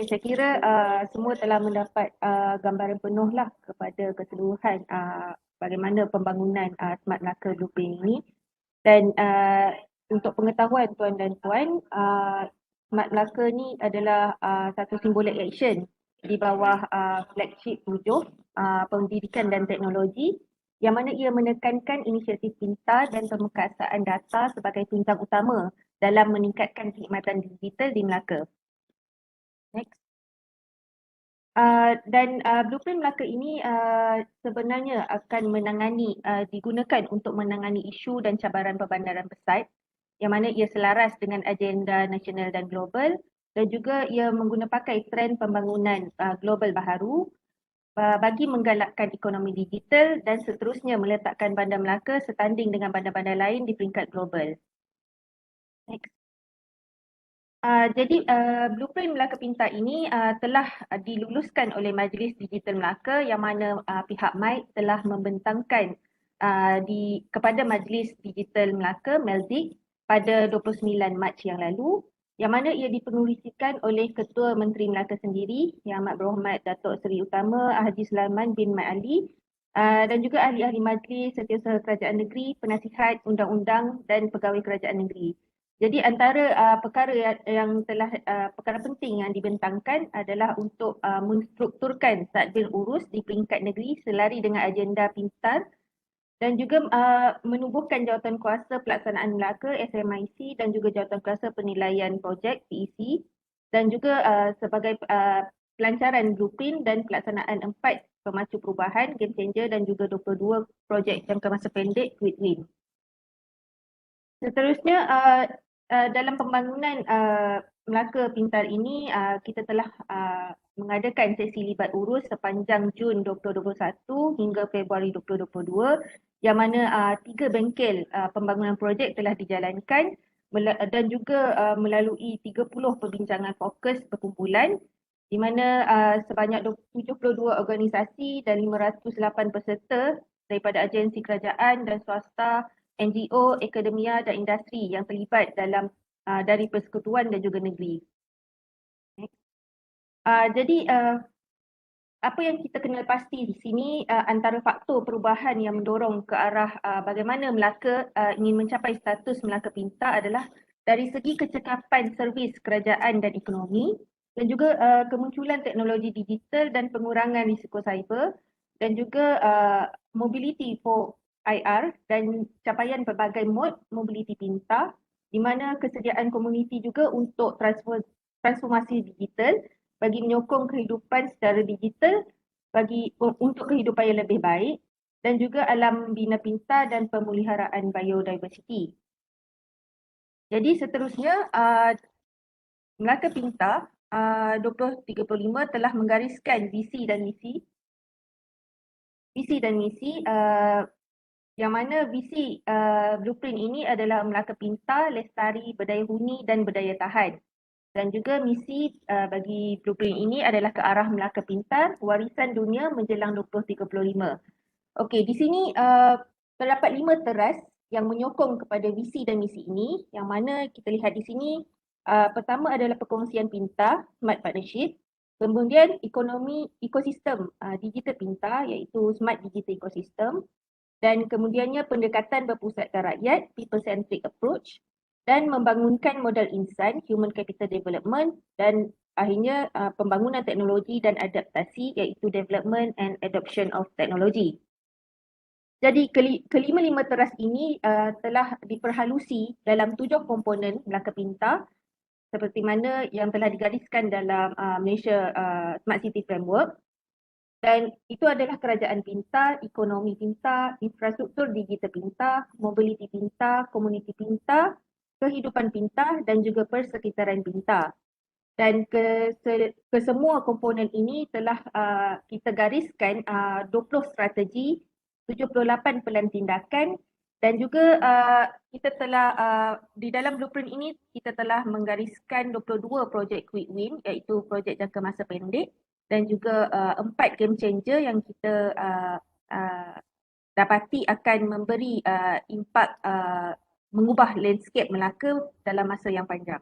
saya kira semua telah mendapat gambaran penuh lah kepada keseluruhan bagaimana pembangunan Smart Melaka Blueprint ini. Dan untuk pengetahuan tuan dan puan, Smart Melaka ni adalah satu symbolic action di bawah flagship 7 pendidikan dan teknologi, yang mana ia menekankan inisiatif pintar dan pemekasaan data sebagai tunjang utama dalam meningkatkan khidmatan digital di Melaka. Next. Dan Blueprint Melaka ini sebenarnya akan digunakan untuk menangani isu dan cabaran perbandaran pesat, yang mana ia selaras dengan agenda nasional dan global, dan juga ia pakai trend pembangunan global baharu bagi menggalakkan ekonomi digital dan seterusnya meletakkan Bandar Melaka setanding dengan bandar-bandar lain di peringkat global. Next. Jadi Blueprint Melaka Pintar ini telah diluluskan oleh Majlis Digital Melaka, yang mana pihak MIC telah membentangkan kepada Majlis Digital Melaka (MELDIC) pada 29 Mac yang lalu, yang mana ia dipengerusikan oleh Ketua Menteri Melaka sendiri, Yang Amat Berhormat Datuk Seri Utama Haji Sulaiman bin Mat Ali, dan juga ahli-ahli majlis, setiausaha kerajaan negeri, penasihat undang-undang dan pegawai kerajaan negeri. Jadi antara perkara penting yang dibentangkan adalah untuk menstrukturkan tadbir urus di peringkat negeri selari dengan agenda pintar, dan juga menubuhkan Jawatan Kuasa Pelaksanaan Melaka SMIC dan juga Jawatan Kuasa Penilaian Projek PEC, dan juga sebagai pelancaran blueprint dan pelaksanaan 4 pemacu perubahan, game changer, dan juga 22 projek jangka masa pendek quick win. Seterusnya, dalam pembangunan Melaka Pintar ini, kita telah mengadakan sesi libat urus sepanjang Jun 2021 hingga Februari 2022, yang mana 3 bengkel pembangunan projek telah dijalankan dan juga melalui 30 perbincangan fokus perkumpulan, di mana sebanyak 72 organisasi dan 508 peserta daripada agensi kerajaan dan swasta, NGO, akademia dan industri yang terlibat dari persekutuan dan juga negeri. Jadi apa yang kita kenal pasti di sini, antara faktor perubahan yang mendorong ke arah bagaimana Melaka ingin mencapai status Melaka Pintar adalah dari segi kecekapan servis kerajaan dan ekonomi, dan juga kemunculan teknologi digital dan pengurangan risiko cyber, dan juga mobility for IR dan capaian pelbagai mod mobility pintar, di mana kesediaan komuniti juga untuk transformasi digital bagi menyokong kehidupan secara digital untuk kehidupan yang lebih baik, dan juga alam bina pintar dan pemeliharaan biodiversiti. Jadi seterusnya, Melaka Pintar 2035 telah menggariskan visi dan misi yang mana visi blueprint ini adalah Melaka Pintar, lestari, berdaya huni dan berdaya tahan. Dan juga misi bagi blueprint ini adalah ke arah Melaka Pintar, warisan dunia menjelang 2035. Okey, di sini terdapat 5 teras yang menyokong kepada visi dan misi ini, yang mana kita lihat di sini. Pertama adalah perkongsian pintar, smart partnership. Kemudian ekonomi ekosistem digital pintar, iaitu smart digital ecosystem. Dan kemudiannya pendekatan berpusatkan rakyat, people-centric approach, dan membangunkan modal insan, human capital development, dan akhirnya pembangunan teknologi dan adaptasi, iaitu development and adoption of technology. Jadi kelima-lima teras ini telah diperhalusi dalam 7 komponen Melaka Pintar, seperti mana yang telah digariskan dalam Malaysia Smart City Framework. Dan itu adalah kerajaan pintar, ekonomi pintar, infrastruktur digital pintar, mobility pintar, komuniti pintar, kehidupan pintar, dan juga persekitaran pintar. Dan kesemua komponen ini telah kita gariskan 20 strategi, 78 pelan tindakan, dan juga kita telah di dalam blueprint ini kita telah menggariskan 22 projek quick win, iaitu projek jangka masa pendek, dan juga 4 game changer yang kita dapati akan memberi impak mengubah landscape Melaka dalam masa yang panjang.